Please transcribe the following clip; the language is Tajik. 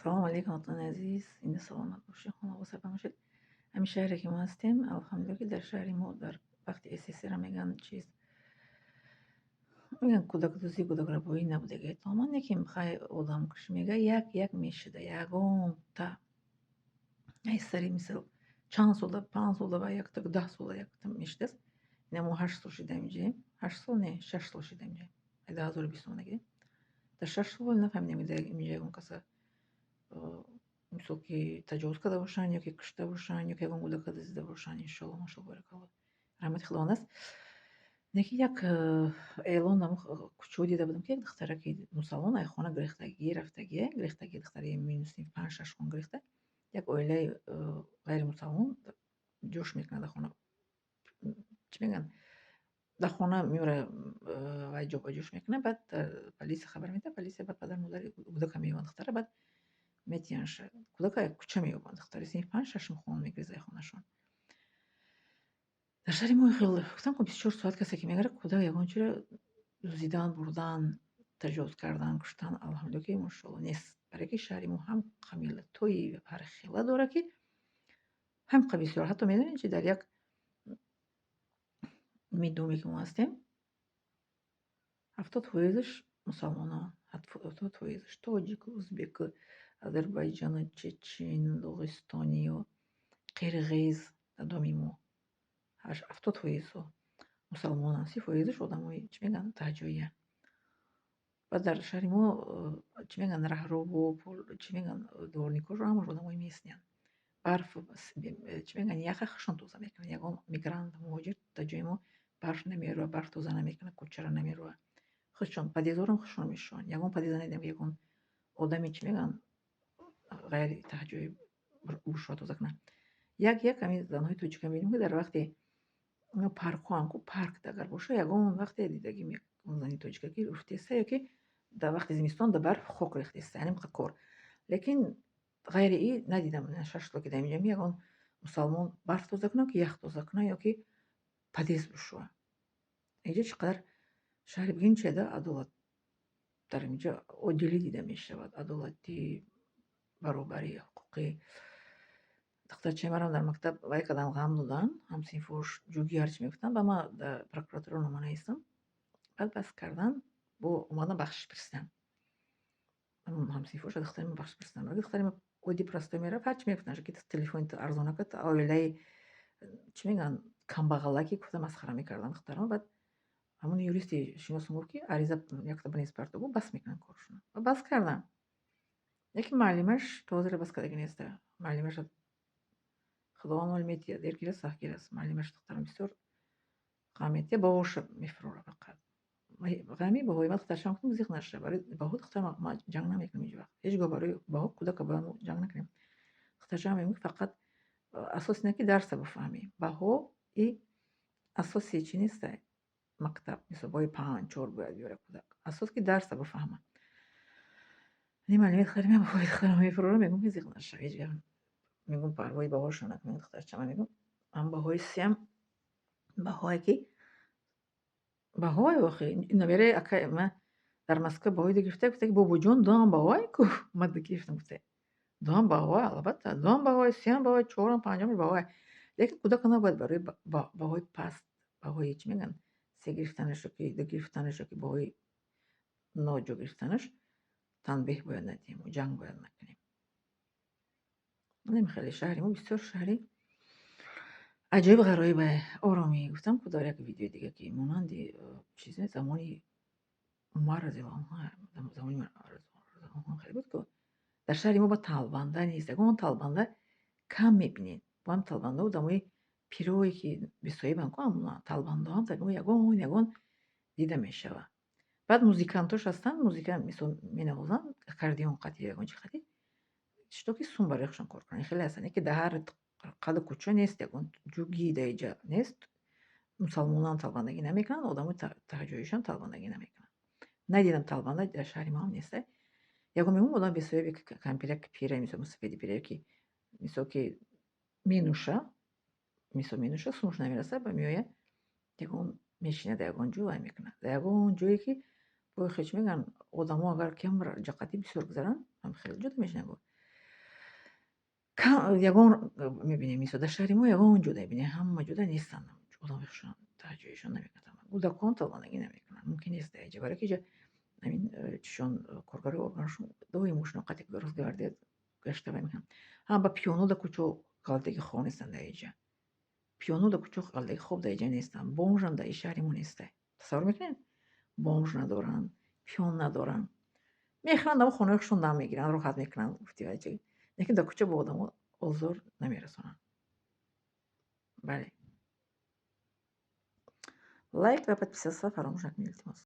سلام علیکم وطن عزیز. این سلامت باشید، خانه و سپر باشید. همین شهری که ما هستیم الحمدلله که در شهری ما در وقتی اسیسی را میگن چیز میگن کودک دوزی کودک ربایی نبودگی تمام یکی میخوای آدم کش میگه یک میشده یگون تا ای سری مثل چند ساله 5 ساله و یک تا 10 ساله یک تا میشده است. ما 8 سال شده میجیم 8 سال نه 6 سال شده میجیم 2020 نگه در 6 سال نفهمیدم میجه اون کسا مثل تجاوز کرده باشن یا که کشته باشن یا که اون بوده دزدیده باشن. انشالله ماشاءالله بارکالله رحمت خدا است. نکی یک اعلان نمو کوچو دیده بودم که یک دختره که مسلمان ای خانه گرفتگی گرفتگی دختری مینوسیم 5-6 خون گرفته یک اویله غیر مسلمان جوش میکنه در خانه چی میگن در خانه میوره و جوش میکنه. بعد پلیس خبر میده. پلیس بعد پدر مادر بوده که میوان دختره بعد میتینش کودک کوچه میوان دختری سین 5-6 خون میگریزه خونشون در شهر ما. خیلی گفتم که 24 ساعت کسی که میگره کودک یگان چرا دزدیدن بردن تجاوز کردن کشتن الحمدلله که ماشاءالله نیست. برای که شهر ما هم قبیله توی فرخیله داره که هم قبیله حتی میدونین چه در یک میدومی که ما هستیم 70% مسلمانان 70% تاجیک ازبک آذربایجان چچن داغستانی و قرقیز دومی ما 70% مسلمان 30% آدمای چی میگن تهجویی. و در شهر ما چی میگن رهرو و چی میگن دورنیکو رو هم آدمای میسنین برف چی میگن یخشون توزه میکنن. یگان میگرند مهاجر تا جای ما برف نمیاره برف توزه نمیکنه کوچه رو نمیره خودشون پدیدارم خودشون میشون. یگان پدیده ندیدم یگان آدمی چی میگن غیر تهجوی بوشات توزه کنه. یک همین زنهای توجیک میبینیم که در وقتی پارکوان کو پارک داگر باشه یگان وقتی دیدگی میکنن زنی توجیک که افته یا که در وقتی زمستان در برف خوک ریخته یعنی کور. لیکن غیر ای ندیدم. من 6 تا که در اینجا یگان مسلمان برف توزه کنه که یخ توزه کنه یا که پدیز بشه. اینجا چقدر شهر بگین چه ده عدالت در اینجا عدلی دیده میشود. عدالتی برابری حقوقی دخترچه مرا در مکتب وای کدام غم دادن هم سینفوش جوگی هرچی میگفتن با ما در پروکراتور نمونه ایستم. بعد بس کردن با اومدن بخش پرستم هم سینفوش دخترم بخش پرستم ولی دخترم ودی پرسته میره هرچی میگفتن که تلفن ارزانه که اولی چی میگن کم بغلاکی گفتم مسخره میکردن دخترم. بعد همون یوریستی شناسم گفت که عریضه یک تا بنیز پرتو بس میکنن کارشون و بس کردن. یکی معلمش توزر بس کرده نیست. معلمش خداوند الميتيا درگیر سختگیر است. معلمش دخترم بسیار قامیتی باهوش میفروره فقط غمی باهوی من دخترشم گفتم زیخ نشه برای باهو دختر ما جنگ نمیکنیم هیچ وقت هیچ گاه برای باهو کودک با جنگ نکنیم. دخترشم میگه فقط اساس اینه که درس بفهمی. باهو ای اساسی چی نیست مکتب مثل باید 5-4 باید بیاره کودک اساس که درس بفهمه. این معلمی خیلی من باهوی دخترم میفروره میگم که زیخ نشه هیچ گاه میگم پروای باهوش نکنیم. دخترشم میگم من باهوی سیم باهوی که باهوی واخه اینا بره اکا ما در مسکو باهوی گرفته گفته که بابا جون دام باهوی کو ما گرفتم گفته دام باهوی البته دام باهوی سیم باهوی چهارم پنجم باهوی. لیکن کودک نباید برای باهوی پست باهوی چی میگن سه گرفتنش که دو گرفتنش که باهوی ناجو گرفتنش تنبیه باید ندیم و جنگ باید نکنیم. نمیخواد شهری ما بسیار شهری عجیب غریبه آرامی. گفتم که داره یک ویدیو دیگه که مانندی چیزی زمانی عمر رضی الله عنه زمانی عمر خیلی بود که در شهر ما با طالبانده نیست. اون طالبانده کم میبینید با هم طالبانده و دمای پیروی که بسایی بانکو هم طالبانده هم تقریبا یگون دیده میشه. بعد موزیکانتوش هستن موزیکان مثل مینوازن اکاردیون قطعی یگون چی قطعی چطور که سون برایشون کار کنن خیلی هستن که در هر قد کوچه نیست یگون جوگی دیجا نیست. مسلمانان طالباندگی نمیکنن آدم تهجویشان طالباندگی نمیکنن. ندیدم طالبانده در شهر ما هم نیسته. یگون میگم آدم بسیاری کمپیرک پیره میشه مسافری پیره که میشه که مینوشه سونش نمیرسه به میوه یگون میشینه در یگون جو میکنه در یگون جویی که با خیلی میگن آدم ها اگر کم جاقتی بسیار گذارن هم خیلی جدا میشنه بود ягон мебинем исо дар шаҳри мо ягон ҷуда мебинем, ҳама ҷуда нестан. Одамашон таҳҷоишон намекунанд. Кӯдакон тавонагӣ намекунанд. Мумкин нест дар ин ҷо, барои ки ҷо ҳамин чишон коргари органашон доим мушоноқати рӯзгардия гашта мекунанд. Ҳама ба пиёно дар кӯчо ғалатаги хоб нестанд дар ин ҷо. Пиёно дар кӯчо ғалатаги хоб дар ин ҷо нестанд. Бомжам дар ин шаҳри мо нестай. Тасаввур мекунед? Бомж надоранд, пиён надоранд. Мехӯранд, ама хонаҳояшон нам мегиранд, роҳат мекунанд, муфтиёти. Лекин дар кӯча ба одамо озор намерасонанд. Бале. Лайк ва подписаться фаромӯш накунед, илтимос.